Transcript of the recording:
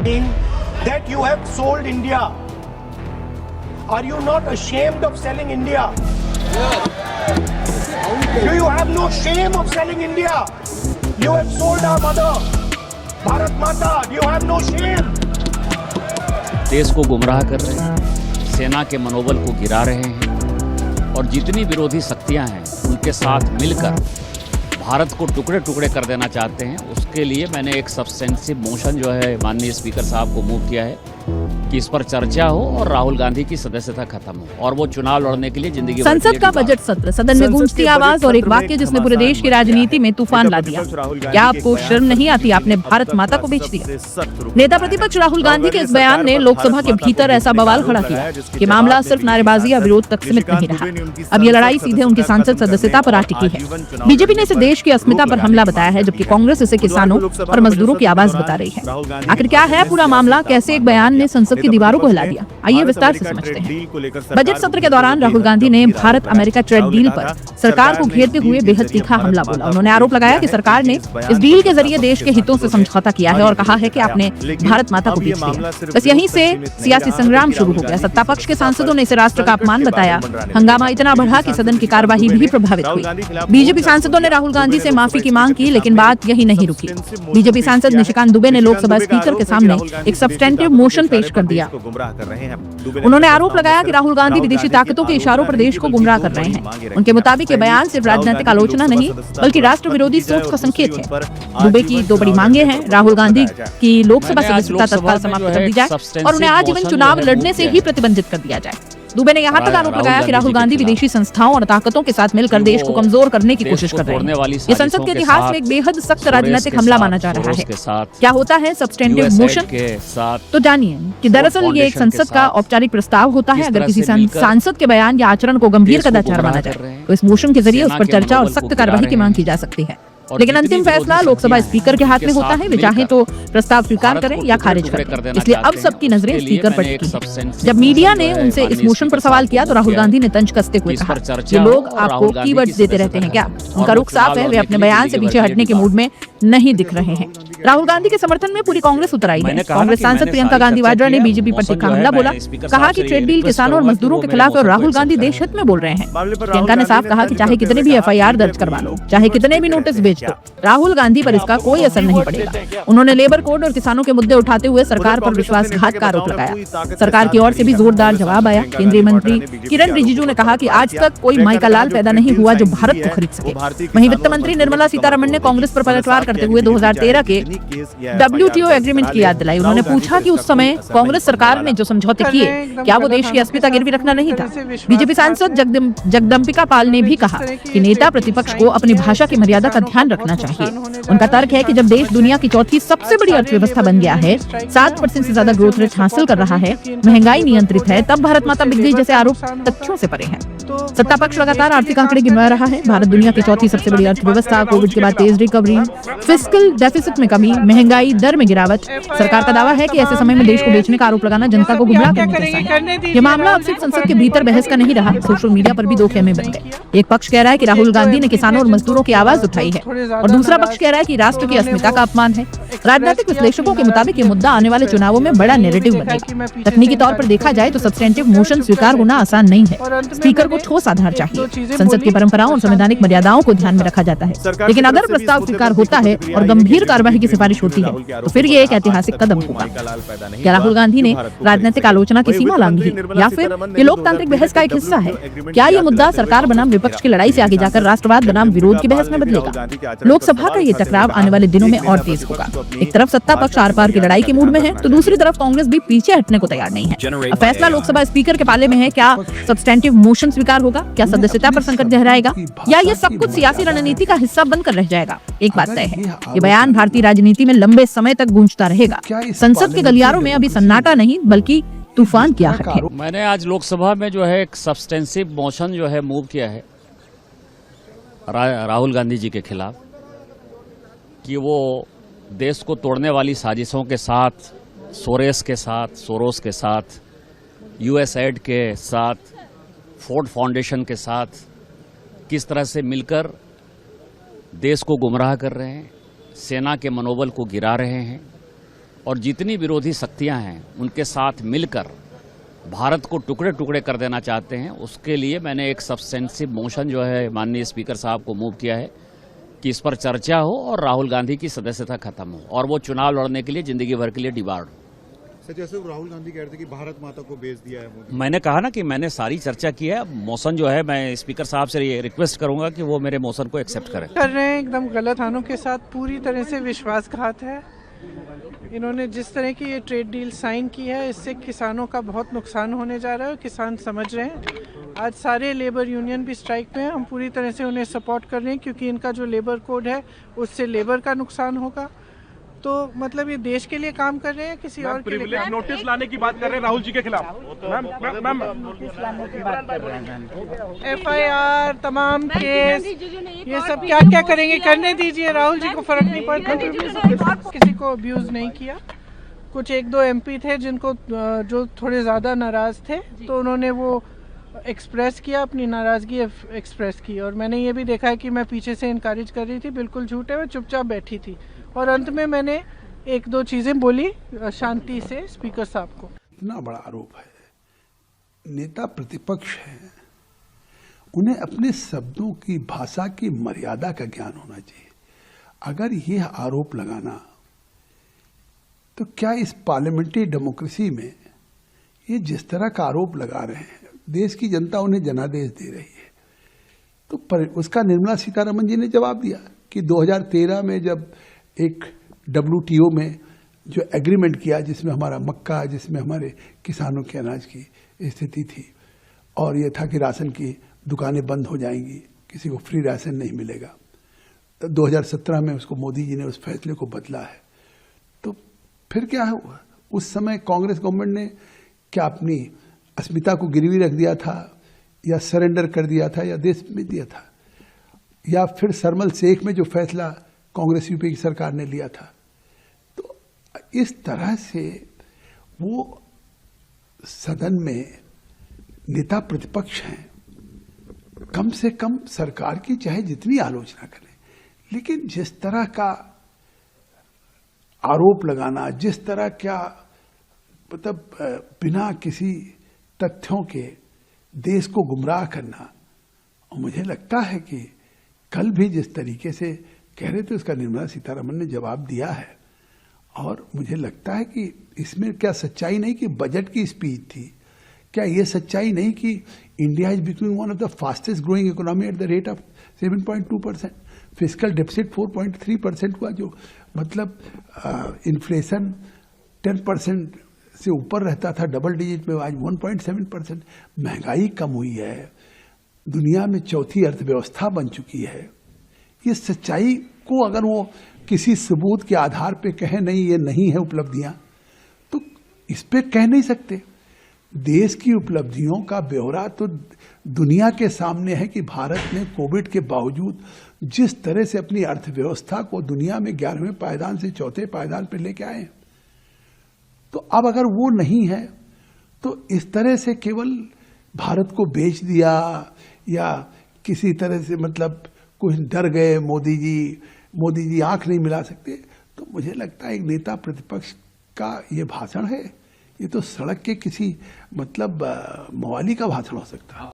that you have sold India. Are you not ashamed of selling India? Do you have no shame of selling India? You have sold our mother, Bharat Mata. Do you have no shame? देश को गुमराह कर रहे हैं, सेना के मनोबल को गिरा रहे हैं और जितनी विरोधी शक्तियां हैं उनके साथ मिलकर भारत को टुकड़े टुकड़े कर देना चाहते हैं। उसके लिए मैंने एक सब्सटेंसिव मोशन जो है माननीय स्पीकर साहब को मूव किया है कि इस पर चर्चा हो और राहुल गांधी की सदस्यता खत्म हो और वो चुनाव लड़ने के लिए जिंदगी। संसद का बजट सत्र, सदन में गूंजती आवाज और एक वाक्य जिसने पूरे देश की राजनीति में तूफान ला दिया। क्या आपको शर्म नहीं आती? आपने भारत माता को बेच दिया। नेता प्रतिपक्ष राहुल गांधी के इस बयान ने लोकसभा के भीतर ऐसा बवाल खड़ा किया कि मामला सिर्फ नारेबाजी या विरोध तक सीमित नहीं रहा। अब ये लड़ाई सीधे उनकी सांसद सदस्यता पर आ टिकी है। बीजेपी ने इसे देश की अस्मिता पर हमला बताया है, जबकि कांग्रेस इसे किसानों और मजदूरों की आवाज बता रही है। आखिर क्या है पूरा मामला? कैसे एक बयान ने संसद की दीवारों को हिला दिया? आइए विस्तार से समझते हैं। बजट सत्र के दौरान राहुल गांधी ने भारत अमेरिका ट्रेड डील पर सरकार को घेरते हुए बेहद तीखा हमला बोला। उन्होंने आरोप लगाया कि सरकार ने इस डील के जरिए देश के हितों से समझौता किया है और कहा है कि आपने भारत माता को बेच दिया। बस यहीं से सियासी संग्राम शुरू हो गया। सत्ता पक्ष के सांसदों ने इसे राष्ट्र का अपमान बताया। हंगामा इतना बढ़ा कि सदन की कार्यवाही भी प्रभावित हुई। बीजेपी सांसदों ने राहुल गांधी से माफी की मांग की, लेकिन बात यही नहीं रुकी। बीजेपी सांसद निशिकांत दुबे ने लोकसभा स्पीकर के सामने एक सब्सटेंटिव मोशन पेश कर दिया। उन्होंने आरोप लगाया कि राहुल गांधी विदेशी ताकतों के इशारों पर देश को गुमराह कर रहे हैं। उनके मुताबिक ये बयान सिर्फ राजनीतिक आलोचना नहीं बल्कि राष्ट्र विरोधी सोच का संकेत है। दुबे की दो बड़ी मांगे हैं। राहुल गांधी की लोकसभा सदस्यता तत्काल समाप्त कर दी जाए और उन्हें आजीवन चुनाव लड़ने से ही प्रतिबंधित कर दिया जाए। दुबे ने यहाँ तक आरोप लगाया कि राहुल गांधी विदेशी संस्थाओं और ताकतों के साथ मिलकर देश को कमजोर करने की कोशिश कर रहे हैं। ये संसद के इतिहास में एक बेहद सख्त राजनीतिक हमला माना जा रहा है। क्या होता है सब्सटेंटिव मोशन? तो जानिए कि दरअसल ये एक संसद का औपचारिक प्रस्ताव होता है। अगर किसी सांसद के बयान या आचरण को गंभीर कदाचार माना जाए तो इस मोशन के जरिए उस पर चर्चा और सख्त कार्रवाई की मांग की जा सकती है। लेकिन अंतिम फैसला लोकसभा स्पीकर के हाथ में होता है। वे चाहे तो प्रस्ताव स्वीकार करें या खारिज करें। इसलिए अब सबकी नजरें स्पीकर पर टिकी हैं। जब मीडिया ने उनसे इस मोशन पर सवाल किया तो राहुल गांधी ने तंज कसते हुए कहा, ये लोग आपको कीवर्ड्स देते रहते हैं क्या? उनका रुख साफ है, वे अपने बयान से पीछे हटने के मूड में नहीं दिख रहे हैं। राहुल गांधी के समर्थन में पूरी कांग्रेस उतर आई है। कांग्रेस सांसद प्रियंका गांधी वाड्रा ने बीजेपी पर तीखा हमला बोला। कहा कि ट्रेड डील किसानों और मजदूरों के खिलाफ और राहुल गांधी देश हित में बोल रहे हैं। प्रियंका ने साफ कहा कि चाहे कितने भी एफआईआर दर्ज करवा लो, चाहे कितने भी नोटिस भेज दो, राहुल गांधी पर इसका कोई असर नहीं पड़ेगा। उन्होंने लेबर कोड और किसानों के मुद्दे उठाते हुए सरकार पर विश्वासघात का आरोप लगाया। सरकार की ओर से भी जोरदार जवाब आया। केंद्रीय मंत्री किरण रिजिजू ने कहा कि आज तक कोई माइका लाल पैदा नहीं हुआ जो भारत को खरीद सके। वहीं वित्त मंत्री निर्मला सीतारमण ने कांग्रेस पर पलटवार करते हुए 2013 के WTO एग्रीमेंट की याद दिलाई। उन्होंने पूछा कि उस समय कांग्रेस सरकार ने जो समझौते किए, क्या वो देश की अस्मिता गिरवी रखना नहीं था? बीजेपी सांसद जगदम्बिका पाल ने भी कहा कि नेता प्रतिपक्ष को अपनी भाषा की मर्यादा का ध्यान रखना चाहिए। उनका तर्क है कि जब देश दुनिया की चौथी सबसे बड़ी अर्थव्यवस्था बन गया है, 7% से ज्यादा ग्रोथ रेट हासिल कर रहा है, महंगाई नियंत्रित है, तब भारत माता बिक गई जैसे आरोप तथ्यों से परे हैं। सत्ता पक्ष लगातार आर्थिक आंकड़े गिनवा रहा है। भारत दुनिया की चौथी सबसे बड़ी अर्थव्यवस्था, कोविड के बाद तेज रिकवरी, फिस्कल डेफिसिट में कमी, महंगाई दर में गिरावट। सरकार का दावा है कि ऐसे समय में देश को बेचने का आरोप लगाना जनता को गुमराह करने जैसा है। ये मामला अब सिर्फ संसद के भीतर बहस का नहीं रहा, सोशल मीडिया पर भी दो खेमे बन गए। एक पक्ष कह रहा है कि राहुल गांधी ने किसानों और मजदूरों की आवाज उठाई है और दूसरा पक्ष कह रहा है कि राष्ट्र की अस्मिता का अपमान है। राजनीतिक विश्लेषकों के मुताबिक ये मुद्दा आने वाले चुनावों में बड़ा नैरेटिव बनेगा। तकनीकी तौर पर देखा जाए तो सब्सटेंटिव मोशन स्वीकार होना आसान नहीं है। स्पीकर को ठोस आधार चाहिए। संसद की परंपराओं और संवैधानिक मर्यादाओं को ध्यान में रखा जाता है। लेकिन अगर प्रस्ताव स्वीकार होता है और गंभीर कार्रवाई की सिफारिश होती है तो फिर ये एक ऐतिहासिक कदम होगा। क्या राहुल गांधी ने राजनीतिक आलोचना की सीमा लांघी या फिर ये लोकतांत्रिक बहस का एक हिस्सा है? क्या ये मुद्दा सरकार बनाम विपक्ष की लड़ाई से आगे जाकर राष्ट्रवाद बनाम विरोध की बहस में बदलेगा? लोकसभा का ये टकराव आने वाले दिनों में और तेज होगा। एक तरफ सत्ता पक्ष आर पार की लड़ाई के मूड में है तो दूसरी तरफ कांग्रेस भी पीछे हटने को तैयार नहीं है। अब फैसला लोकसभा स्पीकर के पाले में है। क्या सब्सटेंटिव मोशन स्वीकार होगा? क्या सदस्यता पर संकट गहराएगा या ये सब कुछ सियासी रणनीति का हिस्सा बनकर रह जाएगा? एक बात तय है, ये बयान भारतीय राजनीति में लंबे समय तक गूंजता रहेगा। संसद के गलियारों में अभी सन्नाटा नहीं बल्कि तूफान की आहट है। मैंने आज लोकसभा में जो है एक सब्सटेंसिव मोशन जो है मूव किया है राहुल गांधी जी के खिलाफ कि वो देश को तोड़ने वाली साजिशों के साथ, सोरोस के साथ, USAID के साथ, फोर्ड फाउंडेशन के साथ किस तरह से मिलकर देश को गुमराह कर रहे हैं, सेना के मनोबल को गिरा रहे हैं और जितनी विरोधी शक्तियां हैं उनके साथ मिलकर भारत को टुकड़े टुकड़े कर देना चाहते हैं, उसके लिए मैंने एक सब्सटेंसिव मोशन जो है माननीय स्पीकर साहब को मूव किया है कि इस पर चर्चा हो और राहुल गांधी की सदस्यता खत्म हो और वो चुनाव लड़ने के लिए जिंदगी भर के लिए डिबार्ड हो। सर, जैसे राहुल गांधी कह रहे थे कि भारत माता को बेच दिया है मोदी। मैंने कहा ना कि मैंने सारी चर्चा की है। मोशन जो है मैं स्पीकर साहब से ये रिक्वेस्ट करूंगा कि वो मेरे मोशन को एक्सेप्ट करें। कर रहे हैं एकदम गलत हाथों के साथ, पूरी तरह से विश्वासघात है। इन्होंने जिस तरह की ये ट्रेड डील साइन की है, इससे किसानों का बहुत नुकसान होने जा रहा है। किसान समझ रहे हैं। आज सारे लेबर यूनियन भी स्ट्राइक पे हैं। हम पूरी तरह से उन्हें सपोर्ट कर रहे हैं क्योंकि इनका जो लेबर कोड है उससे लेबर का नुकसान होगा। तो मतलब ये देश के लिए काम कर रहे हैं, किसी और के लिए। नोटिस लाने की बात कर रहे हैं राहुल जी के खिलाफ। FIR, तमाम केस, ये सब क्या क्या करेंगे करने दीजिए। राहुल जी को फर्क नहीं पड़ता। किसी को अब्यूज नहीं किया। कुछ एक दो MP थे जिनको जो थोड़े ज्यादा नाराज थे, तो उन्होंने वो एक्सप्रेस किया, अपनी नाराजगी एक्सप्रेस की। और मैंने ये भी देखा है कि मैं पीछे से इनकरेज कर रही थी, बिल्कुल झूठ है। मैं चुपचाप बैठी थी और अंत में मैंने एक दो चीजें बोली शांति से स्पीकर साहब को। इतना बड़ा आरोप है, नेता प्रतिपक्ष हैं, उन्हें अपने शब्दों की भाषा की मर्यादा का ज्ञान होना चाहिए। अगर यह आरोप लगाना, तो क्या इस पार्लियामेंट्री डेमोक्रेसी में ये जिस तरह का आरोप लगा रहे हैं, देश की जनता उन्हें जनादेश दे रही है। तो उसका निर्मला सीतारमण जी ने जवाब दिया कि 2013 में जब एक WTO में जो एग्रीमेंट किया, जिसमें हमारा मक्का, जिसमें हमारे किसानों के अनाज की स्थिति थी, और यह था कि राशन की दुकानें बंद हो जाएंगी, किसी को फ्री राशन नहीं मिलेगा। 2017 में उसको मोदी जी ने उस फैसले को बदला है। तो फिर क्या हुआ? उस समय कांग्रेस गवर्नमेंट ने क्या अपनी अस्मिता को गिरवी रख दिया था, या सरेंडर कर दिया था, या देश में दिया था? या फिर सरमल शेख में जो फैसला कांग्रेस यूपी की सरकार ने लिया था? तो इस तरह से वो सदन में नेता प्रतिपक्ष हैं, कम से कम सरकार की चाहे जितनी आलोचना करें, लेकिन जिस तरह का आरोप लगाना, जिस तरह क्या मतलब बिना किसी तथ्यों के देश को गुमराह करना, और मुझे लगता है कि कल भी जिस तरीके से कह रहे थे उसका निर्मला सीतारमण ने जवाब दिया है। और मुझे लगता है कि इसमें क्या सच्चाई नहीं कि बजट की स्पीच थी? क्या ये सच्चाई नहीं कि India is becoming one of the fastest growing economy at the rate of 7.2%? Fiscal deficit 4.3% हुआ, जो मतलब इन्फ्लेशन 10% से ऊपर रहता था, डबल डिजिट में, आज 1.7%। महंगाई कम हुई है, दुनिया में चौथी अर्थव्यवस्था बन चुकी है। ये सच्चाई को अगर वो किसी सबूत के आधार पे कहे नहीं ये नहीं है उपलब्धियां, तो इस पे कह नहीं सकते। देश की उपलब्धियों का ब्यौरा तो दुनिया के सामने है कि भारत ने कोविड के बावजूद जिस तरह से अपनी अर्थव्यवस्था को दुनिया में 11वें पायदान से चौथे पायदान पर लेके आए। तो अब अगर वो नहीं है, तो इस तरह से केवल भारत को बेच दिया या किसी तरह से मतलब कुछ डर गए मोदी जी आंख नहीं मिला सकते, तो मुझे लगता है एक नेता प्रतिपक्ष का ये भाषण है, ये तो सड़क के किसी मतलब मवाली का भाषण हो सकता है।